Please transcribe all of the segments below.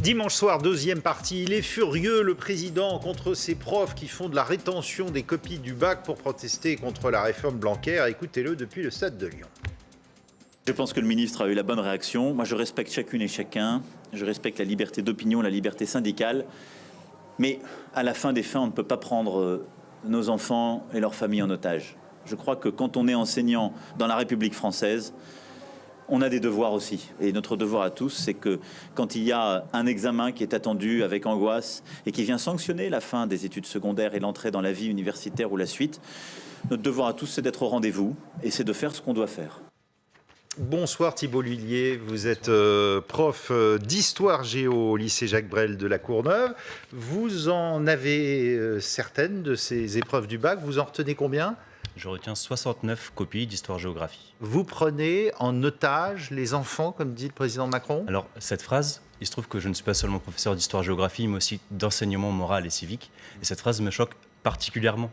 Dimanche soir, deuxième partie, il est furieux, le président, contre ces profs qui font de la rétention des copies du bac pour protester contre la réforme Blanquer. Écoutez-le depuis le stade de Lyon. Je pense que le ministre a eu la bonne réaction. Moi, je respecte chacune et chacun. Je respecte la liberté d'opinion, la liberté syndicale. Mais à la fin des fins, on ne peut pas prendre nos enfants et leurs familles en otage. Je crois que quand on est enseignant dans la République française, on a des devoirs aussi. Et notre devoir à tous, c'est que quand il y a un examen qui est attendu avec angoisse et qui vient sanctionner la fin des études secondaires et l'entrée dans la vie universitaire ou la suite, notre devoir à tous, c'est d'être au rendez-vous et c'est de faire ce qu'on doit faire. Bonsoir Thibault Lhuillier, vous êtes prof d'histoire géo au lycée Jacques Brel de la Courneuve. Vous en avez certaines de ces épreuves du bac, vous en retenez combien ? Je retiens 69 copies d'histoire-géographie. Vous prenez en otage les enfants, comme dit le président Macron ? Alors, cette phrase, il se trouve que je ne suis pas seulement professeur d'histoire-géographie, mais aussi d'enseignement moral et civique. Et cette phrase me choque particulièrement.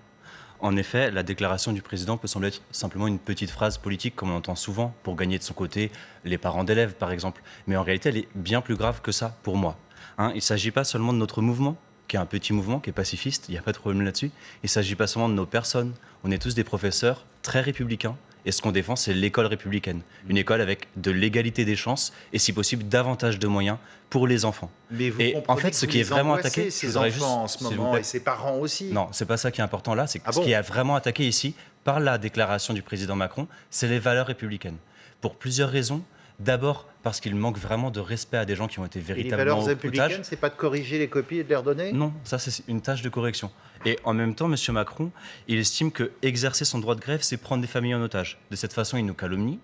En effet, la déclaration du président peut sembler être simplement une petite phrase politique, comme on entend souvent, pour gagner de son côté les parents d'élèves, par exemple. Mais en réalité, elle est bien plus grave que ça, pour moi. Il ne s'agit pas seulement de notre mouvement, qui est un petit mouvement, qui est pacifiste, il n'y a pas de problème là-dessus. Il ne s'agit pas seulement de nos personnes. On est tous des professeurs très républicains. Et ce qu'on défend, c'est l'école républicaine. Une école avec de l'égalité des chances et, si possible, davantage de moyens pour les enfants. Mais vous et en fait, ce qui est vraiment attaqué, ces enfants en ce moment et ses parents aussi. Non, c'est pas ça qui est important là. C'est ce qui est vraiment attaqué ici par la déclaration du président Macron, c'est les valeurs républicaines. Pour plusieurs raisons. D'abord parce qu'il manque vraiment de respect à des gens qui ont été véritablement et les valeurs républicaines, c'est pas de corriger les copies et de les redonner ? Non, ça c'est une tâche de correction. Et en même temps, M. Macron, il estime que exercer son droit de grève, c'est prendre des familles en otage. De cette façon, il nous calomnie,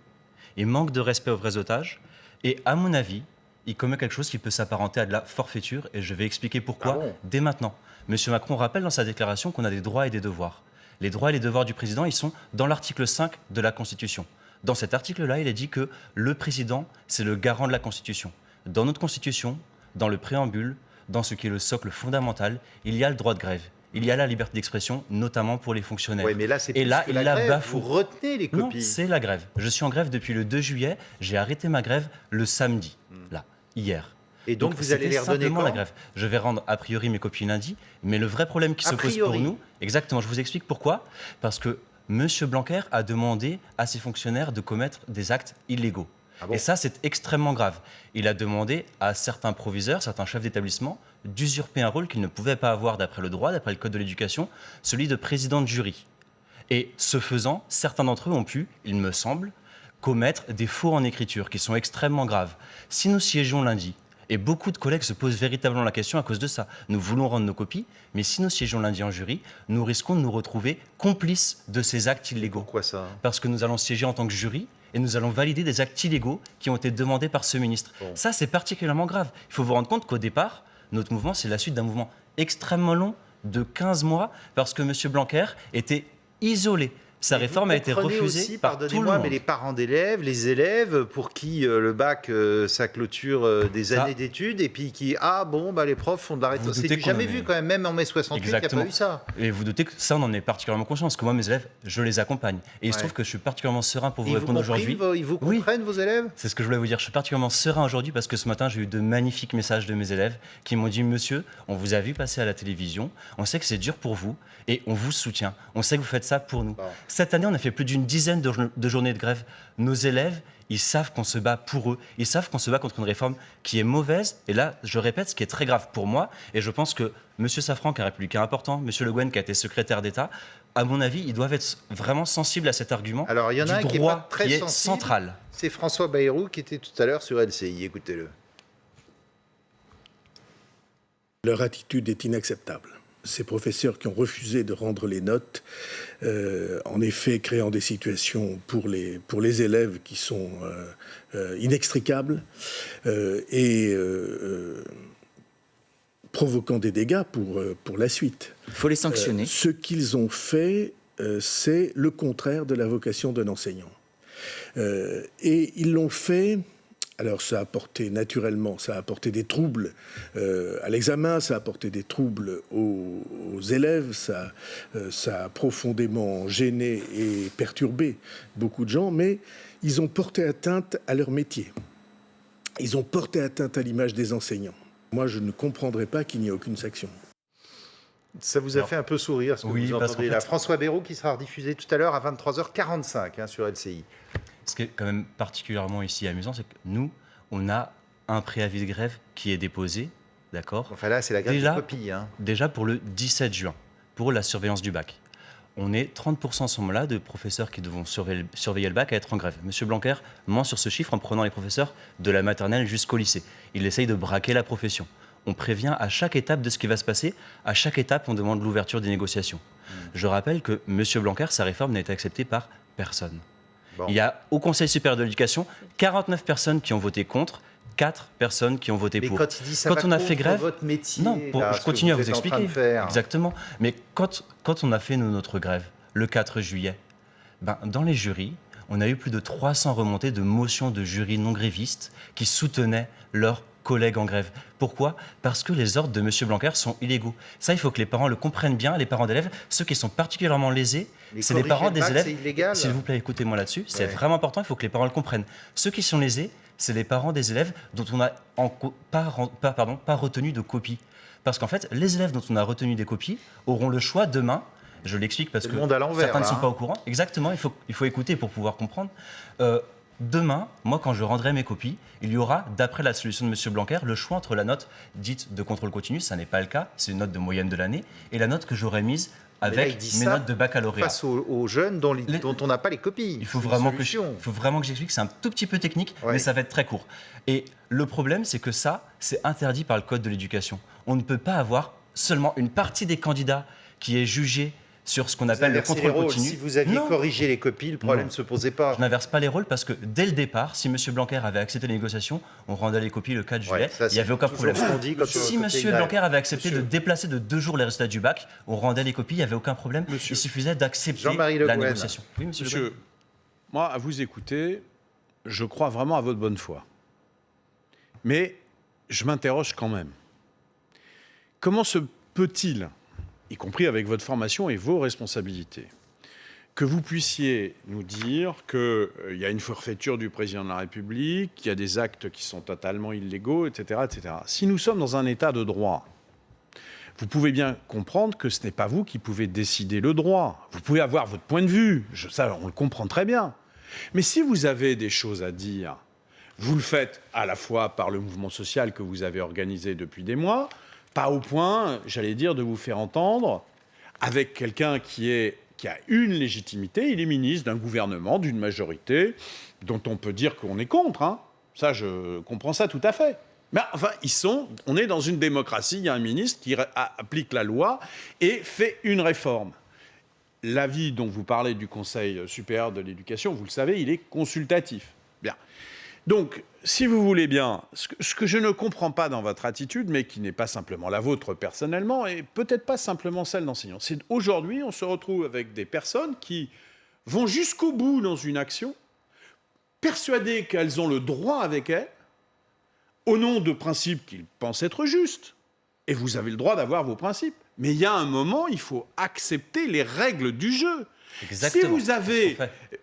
il manque de respect aux vrais otages, et à mon avis, il commet quelque chose qui peut s'apparenter à de la forfaiture, et je vais expliquer pourquoi dès maintenant. M. Macron rappelle dans sa déclaration qu'on a des droits et des devoirs. Les droits et les devoirs du président, ils sont dans l'article 5 de la Constitution. Dans cet article-là, il est dit que le président, c'est le garant de la Constitution. Dans notre Constitution, dans le préambule, dans ce qui est le socle fondamental, il y a le droit de grève. Il y a la liberté d'expression, notamment pour les fonctionnaires. Oui, mais là, c'est plus et là, que il la la grève. bafoue. Vous retenez les copies. Non, c'est la grève. Je suis en grève depuis le 2 juillet. J'ai arrêté ma grève le samedi, là, hier. Et donc vous allez les redonner quand ? La grève. Je vais rendre a priori mes copies lundi. Mais le vrai problème qui se pose pour nous... Exactement, je vous explique pourquoi. Parce que M. Blanquer a demandé à ses fonctionnaires de commettre des actes illégaux. Et ça, c'est extrêmement grave. Il a demandé à certains proviseurs, certains chefs d'établissement, d'usurper un rôle qu'ils ne pouvaient pas avoir d'après le droit, d'après le Code de l'éducation, celui de président de jury. Et ce faisant, certains d'entre eux ont pu, il me semble, commettre des faux en écriture qui sont extrêmement graves. Si nous siégeons lundi, et beaucoup de collègues se posent véritablement la question à cause de ça. Nous voulons rendre nos copies, mais si nous siégeons lundi en jury, nous risquons de nous retrouver complices de ces actes illégaux. Pourquoi ça ? Parce que nous allons siéger en tant que jury et nous allons valider des actes illégaux qui ont été demandés par ce ministre. Ça, c'est particulièrement grave. Il faut vous rendre compte qu'au départ, notre mouvement, c'est la suite d'un mouvement extrêmement long de 15 mois parce que M. Blanquer était isolé. Sa réforme a été refusée aussi, par tout le monde. Mais les parents d'élèves, les élèves pour qui le bac, ça clôture des années d'études et puis qui, les profs font de la rétention. C'est jamais vu quand même en mai 68, il n'y a pas eu ça. Et vous doutez que ça, on en est particulièrement conscient, parce que moi, mes élèves, je les accompagne. Et il se trouve que je suis particulièrement serein pour vous répondre aujourd'hui. Ils vous comprennent, vos élèves ? C'est ce que je voulais vous dire. Je suis particulièrement serein aujourd'hui parce que ce matin, j'ai eu de magnifiques messages de mes élèves qui m'ont dit « Monsieur, on vous a vu passer à la télévision, on sait que c'est dur pour vous et on vous soutient. On sait que vous faites ça pour nous. » Cette année, on a fait plus d'une dizaine de journées de grève. Nos élèves, ils savent qu'on se bat pour eux. Ils savent qu'on se bat contre une réforme qui est mauvaise. Et là, je répète, ce qui est très grave pour moi, et je pense que M. Safran, qui est un républicain important, M. Le Guen, qui a été secrétaire d'État, à mon avis, ils doivent être vraiment sensibles à cet argument. Alors, il y en a un qui est pas très sensible, central. C'est François Bayrou qui était tout à l'heure sur LCI. Écoutez-le. Leur attitude est inacceptable. Ces professeurs qui ont refusé de rendre les notes, en effet créant des situations pour les élèves qui sont inextricables et provoquant des dégâts pour la suite. Il faut les sanctionner. Ce qu'ils ont fait, c'est le contraire de la vocation d'un enseignant. Et ils l'ont fait... Alors ça a apporté naturellement, ça a apporté des troubles à l'examen, ça a apporté des troubles aux élèves, ça a profondément gêné et perturbé beaucoup de gens, mais ils ont porté atteinte à leur métier. Ils ont porté atteinte à l'image des enseignants. Moi, je ne comprendrais pas qu'il n'y ait aucune sanction. Ça vous a fait un peu sourire, ce que vous entendez là. François Bayrou qui sera rediffusé tout à l'heure à 23h45 sur LCI. Ce qui est quand même particulièrement ici amusant, c'est que nous, on a un préavis de grève qui est déposé, d'accord ? Enfin là, c'est la grève de copie. Déjà pour le 17 juin, pour la surveillance du bac. On est 30% à ce moment-là de professeurs qui devront surveiller le bac à être en grève. Monsieur Blanquer ment sur ce chiffre en prenant les professeurs de la maternelle jusqu'au lycée. Il essaye de braquer la profession. On prévient à chaque étape de ce qui va se passer. À chaque étape, on demande l'ouverture des négociations. Je rappelle que M. Blanquer, sa réforme n'a été acceptée par personne. Bon. Il y a au Conseil supérieur de l'éducation 49 personnes qui ont voté contre, 4 personnes qui ont voté pour. Quand il dit ça, quand on a fait grève, votre métier, non, je continue à vous expliquer. Exactement. Mais quand on a fait notre grève le 4 juillet, dans les jurys, on a eu plus de 300 remontées de motions de jurys non grévistes qui soutenaient leurs collègues en grève. Pourquoi ? Parce que les ordres de M. Blanquer sont illégaux. Ça, il faut que les parents le comprennent bien, les parents d'élèves. Ceux qui sont particulièrement lésés, c'est les parents des élèves. S'il vous plaît, écoutez-moi là-dessus. C'est vraiment important, il faut que les parents le comprennent. Ceux qui sont lésés, c'est les parents des élèves dont on n'a pas retenu de copie. Parce qu'en fait, les élèves dont on a retenu des copies auront le choix demain. Je l'explique parce que certains ne sont pas au courant. Exactement, il faut écouter pour pouvoir comprendre. Demain, moi, quand je rendrai mes copies, il y aura, d'après la solution de M. Blanquer, le choix entre la note dite de contrôle continu, ça n'est pas le cas, c'est une note de moyenne de l'année, et la note que j'aurai mise avec mes notes de baccalauréat. Face aux jeunes dont on n'a pas les copies. Il faut vraiment que j'explique, c'est un tout petit peu technique, mais ça va être très court. Et le problème, c'est que ça, c'est interdit par le Code de l'éducation. On ne peut pas avoir seulement une partie des candidats qui est jugée sur ce qu'on appelle le contrôle continu. Si vous aviez corrigé les copies, le problème ne se posait pas. Je n'inverse pas les rôles parce que dès le départ, si M. Blanquer avait accepté les négociations, on rendait les copies le 4 juillet, il n'y avait aucun problème. Si M. Blanquer avait accepté de déplacer de 2 jours les résultats du bac, on rendait les copies, il n'y avait aucun problème. Il suffisait d'accepter la négociation. Oui, monsieur, moi, à vous écouter, je crois vraiment à votre bonne foi. Mais je m'interroge quand même. Comment se peut-il, y compris avec votre formation et vos responsabilités, que vous puissiez nous dire qu'il y a une forfaiture du président de la République, qu'il y a des actes qui sont totalement illégaux, etc., etc. Si nous sommes dans un état de droit, vous pouvez bien comprendre que ce n'est pas vous qui pouvez décider le droit. Vous pouvez avoir votre point de vue, ça on le comprend très bien. Mais si vous avez des choses à dire, vous le faites à la fois par le mouvement social que vous avez organisé depuis des mois, pas au point, j'allais dire, de vous faire entendre avec quelqu'un qui a une légitimité. Il est ministre d'un gouvernement, d'une majorité, dont on peut dire qu'on est contre. Ça, je comprends ça tout à fait. Mais enfin, on est dans une démocratie, il y a un ministre qui applique la loi et fait une réforme. L'avis dont vous parlez du Conseil supérieur de l'éducation, vous le savez, il est consultatif. Bien. Donc, si vous voulez bien, ce que je ne comprends pas dans votre attitude, mais qui n'est pas simplement la vôtre personnellement, et peut-être pas simplement celle d'enseignants, c'est aujourd'hui, on se retrouve avec des personnes qui vont jusqu'au bout dans une action, persuadées qu'elles ont le droit avec elles, au nom de principes qu'ils pensent être justes. Et vous avez le droit d'avoir vos principes. Mais il y a un moment, il faut accepter les règles du jeu. Exactement.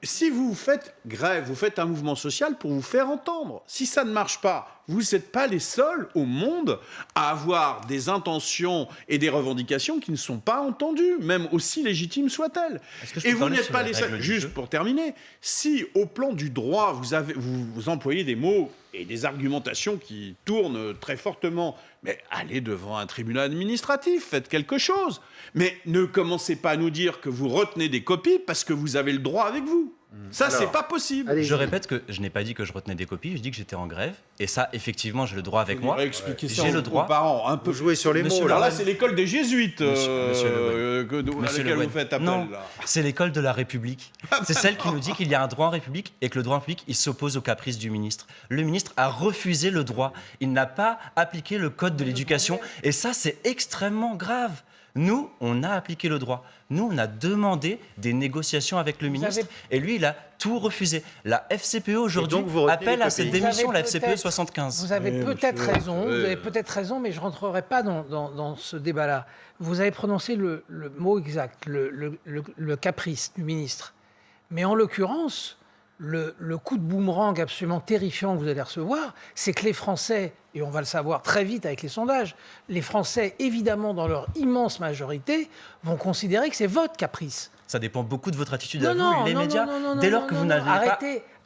Si vous faites grève, vous faites un mouvement social pour vous faire entendre. Si ça ne marche pas, vous n'êtes pas les seuls au monde à avoir des intentions et des revendications qui ne sont pas entendues, même aussi légitimes soient-elles. Et vous n'êtes pas les seuls. Juste pour terminer, si au plan du droit, vous employez des mots et des argumentations qui tournent très fortement, mais allez devant un tribunal administratif, faites quelque chose. Mais ne commencez pas à nous dire que vous retenez des copies parce que vous avez le droit avec vous. Ça, c'est pas possible. Je répète que je n'ai pas dit que je retenais des copies, je dis que j'étais en grève. Et ça, effectivement, j'ai le droit avec moi. J'ai le droit. Aux parents, un peu jouer sur les mots. Alors là, c'est l'école des jésuites à laquelle vous faites appel. Non, c'est l'école de la République. C'est celle qui nous dit qu'il y a un droit en République et que le droit en République, il s'oppose aux caprices du ministre. Le ministre a refusé le droit. Il n'a pas appliqué le code de l'éducation. Et ça, c'est extrêmement grave. Nous, on a appliqué le droit. Nous, on a demandé des négociations avec le ministre et lui, il a tout refusé. La FCPE aujourd'hui appelle à cette démission, la FCPE 75. Vous avez peut-être raison, mais je ne rentrerai pas dans ce débat-là. Vous avez prononcé le mot exact, le caprice du ministre. Mais en l'occurrence, le coup de boomerang absolument terrifiant que vous allez recevoir, c'est que les Français, et on va le savoir très vite avec les sondages, les Français, évidemment, dans leur immense majorité, vont considérer que c'est votre caprice. Ça dépend beaucoup de votre attitude à vous et les médias. Dès lors que vous n'avez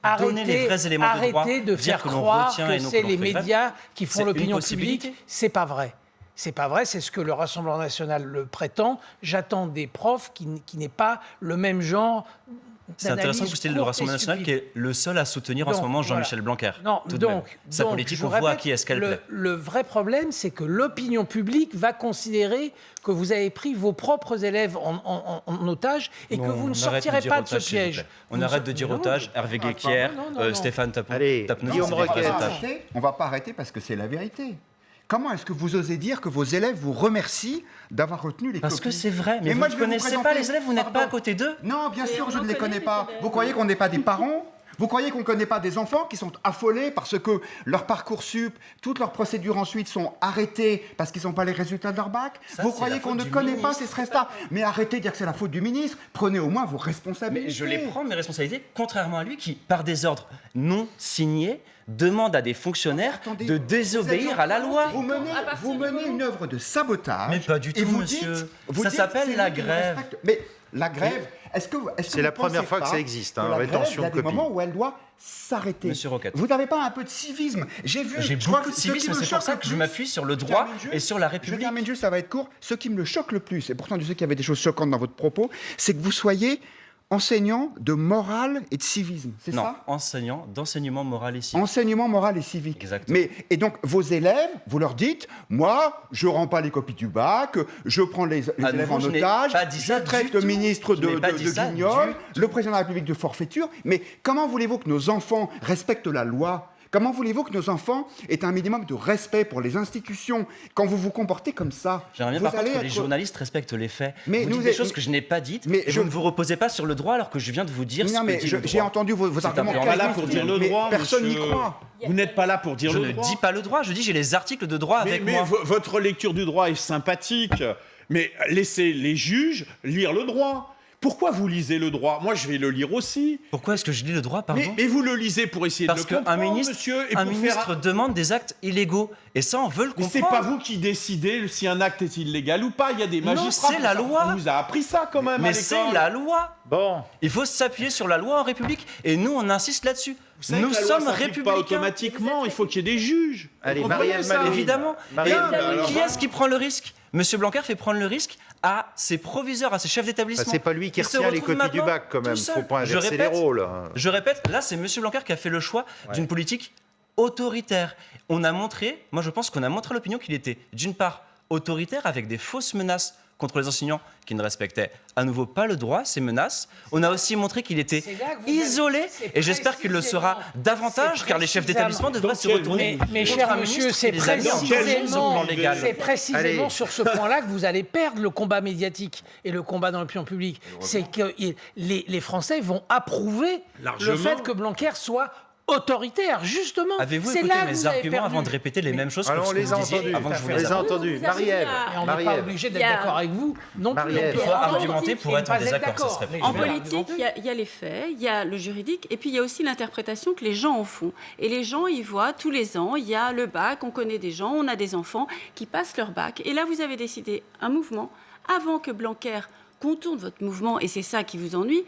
pas donné les vrais éléments de droit, arrêtez de faire croire que c'est les médias qui font l'opinion publique. C'est pas vrai. C'est pas vrai, c'est ce que le Rassemblement national le prétend. J'attends des profs qui n'aient pas le même genre. C'est intéressant que vous citiez le Rassemblement national qui est le seul à soutenir en ce moment Jean-Michel Blanquer. Non, sa politique, on voit à qui est-ce qu'elle plaît. Le vrai problème, c'est que l'opinion publique va considérer que vous avez pris vos propres élèves en otage et que vous ne sortirez pas de ce piège. On arrête de dire otage. Hervé Guéquière, Stéphane Tapnot, on ne va pas arrêter parce que c'est la vérité. Comment est-ce que vous osez dire que vos élèves vous remercient d'avoir retenu les copies ? Parce que c'est vrai, mais vous ne connaissez pas les élèves, vous n'êtes pas à côté d'eux. Non, bien sûr, je ne les connais pas. Vous croyez qu'on n'est pas des parents ? Vous croyez qu'on ne connaît pas des enfants qui sont affolés parce que leur Parcoursup, toutes leurs procédures ensuite sont arrêtées parce qu'ils n'ont pas les résultats de leur bac ? Vous croyez qu'on ne connaît pas ces stress-là ? Mais arrêtez de dire que c'est la faute du ministre. Prenez au moins vos responsabilités. Mais je les prends, mes responsabilités, contrairement à lui qui, par des ordres non signés, demande à des fonctionnaires de désobéir à la loi. Vous menez une œuvre de sabotage. Mais pas du tout, monsieur. Ça s'appelle la grève. Mais la grève, est-ce que c'est la première fois que ça existe, rétention de copies. Il y a des moments où elle doit s'arrêter. Monsieur Roquette. Vous n'avez pas un peu de civisme ? J'ai beaucoup de civisme, c'est pour ça que je m'appuie sur le droit et sur la République. Je termine juste, ça va être court. Ce qui me choque le plus, et pourtant je sais qu'il y avait des choses choquantes dans votre propos, c'est que vous soyez enseignant de morale et de civisme, c'est ça ? Non, enseignant d'enseignement moral et civique. Enseignement moral et civique. Exactement. Et donc, vos élèves, vous leur dites, moi, je ne rends pas les copies du bac, je prends les élèves en otage, je traite le ministre de guignol, le président de la République de forfaiture. Mais comment voulez-vous que nos enfants respectent la loi ? Comment voulez-vous que nos enfants aient un minimum de respect pour les institutions quand vous vous comportez comme ça ? J'aimerais bien par contre que les journalistes respectent les faits. Vous dites des choses que je n'ai pas dites et vous ne vous reposez pas sur le droit alors que je viens de vous dire non, mais j'ai entendu vos arguments. On n'est pas là pour dire le droit, personne n'y croit. Vous n'êtes pas là pour dire le droit. Je ne dis pas le droit, je dis j'ai les articles de droit avec moi. Mais votre lecture du droit est sympathique, mais laissez les juges lire le droit. Pourquoi vous lisez le droit ? Moi, je vais le lire aussi. Pourquoi est-ce que je lis le droit, pardon ? Mais vous le lisez pour essayer de le comprendre, monsieur. Un ministre demande des actes illégaux. Et ça, on veut le comprendre. Mais c'est pas vous qui décidez si un acte est illégal ou pas. Il y a des magistrats. Non, c'est la loi. On vous a appris ça quand même à l'école. Mais c'est la loi. Bon. Il faut s'appuyer sur la loi en République. Et nous, on insiste là-dessus. Nous sommes républicains. Pas automatiquement. Il faut qu'il y ait des juges. Allez, Marie-Ève Mallet. Évidemment. Qui est-ce qui prend le risque ? Monsieur Blanquer fait prendre le risque à ses proviseurs, à ses chefs d'établissement. C'est pas lui qui retient les copies du bac, quand même. Il ne faut pas inverser les rôles. Je répète, là, c'est Monsieur Blanquer qui a fait le choix d'une politique autoritaire. On a montré, moi je pense qu'on a montré à l'opinion qu'il était, d'une part, autoritaire avec des fausses menaces contre les enseignants qui ne respectaient à nouveau pas le droit, ces menaces. On a aussi montré qu'il était isolé et j'espère qu'il le sera davantage car les chefs d'établissement devraient se retourner. Mais cher monsieur, c'est précisément sur ce point-là que vous allez perdre le combat médiatique et le combat dans l'opinion publique. C'est que les Français vont approuver le fait que Blanquer soit autoritaire, justement. Avez-vous écouté mes arguments avant de répéter les mêmes choses que on les a entendus. On les a entendus. Marie-Ève. On n'est pas obligé d'être d'accord avec vous non plus. Il faut argumenter pour être en désaccord. En politique, il y a les faits, il y a le juridique, et puis il y a aussi l'interprétation que les gens en font. Et les gens, ils voient tous les ans, il y a le bac, on connaît des gens, on a des enfants qui passent leur bac. Et là, vous avez décidé un mouvement, avant que Blanquer contourne votre mouvement, et c'est ça qui vous ennuie,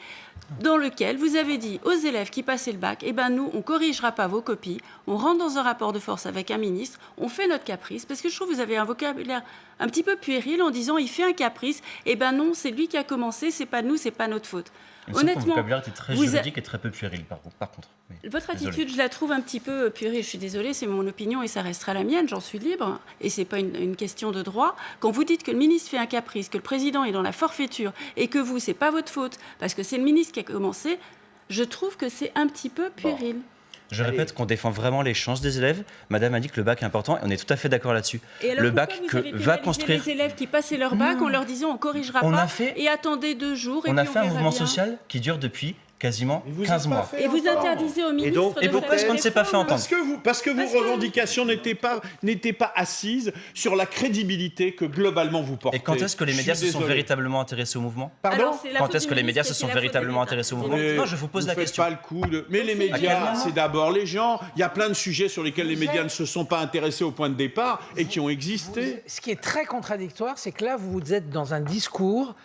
dans lequel vous avez dit aux élèves qui passaient le bac, eh ben nous, on ne corrigera pas vos copies, on rentre dans un rapport de force avec un ministre, on fait notre caprice, parce que je trouve que vous avez un vocabulaire un petit peu puéril en disant il fait un caprice, eh ben non, c'est lui qui a commencé, c'est pas nous, c'est pas notre faute. Honnêtement, mon vocabulaire était très juridique et très peu puéril, par contre. Votre attitude, je la trouve un petit peu puérile. Je suis désolée, c'est mon opinion et ça restera la mienne. J'en suis libre et c'est pas une question de droit. Quand vous dites que le ministre fait un caprice, que le président est dans la forfaiture et que vous, c'est pas votre faute parce que c'est le ministre qui a commencé, je trouve que c'est un petit peu puéril. Bon. Je répète qu'on défend vraiment les chances des élèves. Madame a dit que le bac est important et on est tout à fait d'accord là-dessus. Et alors, le bac que va construire les élèves qui passaient leur bac en leur disant on corrigera pas et attendez 2 jours. On a fait un mouvement social qui dure depuis quasiment 15 mois. Et vous interdisez au ministre et pourquoi est-ce qu'on ne s'est pas fait entendre? Parce que vos revendications n'étaient pas assises sur la crédibilité que globalement vous portez. Et quand est-ce que les médias se sont véritablement intéressés au mouvement? Pardon? Quand est-ce que les médias se sont véritablement intéressés au mouvement? Non, je vous pose la question. Pas le coup Mais les médias, c'est d'abord les gens. Il y a plein de sujets sur lesquels les médias ne se sont pas intéressés au point de départ et qui ont existé. Ce qui est très contradictoire, c'est que là, vous êtes dans un discours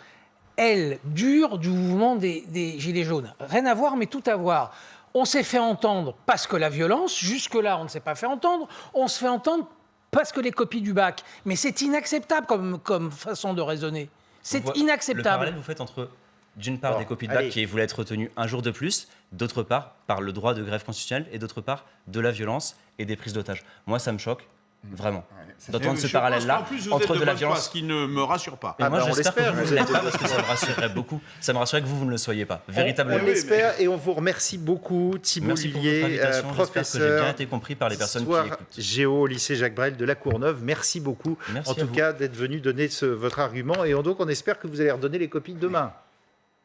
dur du mouvement des Gilets jaunes. Rien à voir, mais tout à voir. On s'est fait entendre parce que la violence, jusque-là, on ne s'est pas fait entendre. On se fait entendre parce que les copies du bac. Mais c'est inacceptable comme façon de raisonner. C'est inacceptable. Le parallèle vous faites entre, d'une part, des copies de bac qui voulaient être retenues un jour de plus, d'autre part, par le droit de grève constitutionnelle, et d'autre part, de la violence et des prises d'otages. Moi, ça me choque. Vraiment. D'entendre ce parallèle-là entre de la violence. Ce qui ne me rassure pas. Et moi, j'espère que vous ne l'êtes pas parce que ça me rassurerait beaucoup. Ça me rassurerait que vous ne le soyez pas. Véritablement. On l'espère et on vous remercie beaucoup, Thibault Lhuillier, professeur. J'ai bien été compris par les personnes qui écoutent. Géo au lycée Jacques Brel de la Courneuve. Merci beaucoup, en tout cas, d'être venu donner votre argument. Et donc, on espère que vous allez redonner les copies demain.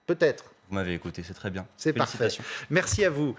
Peut-être. Vous m'avez écouté, c'est très bien. C'est parfait. Merci à vous.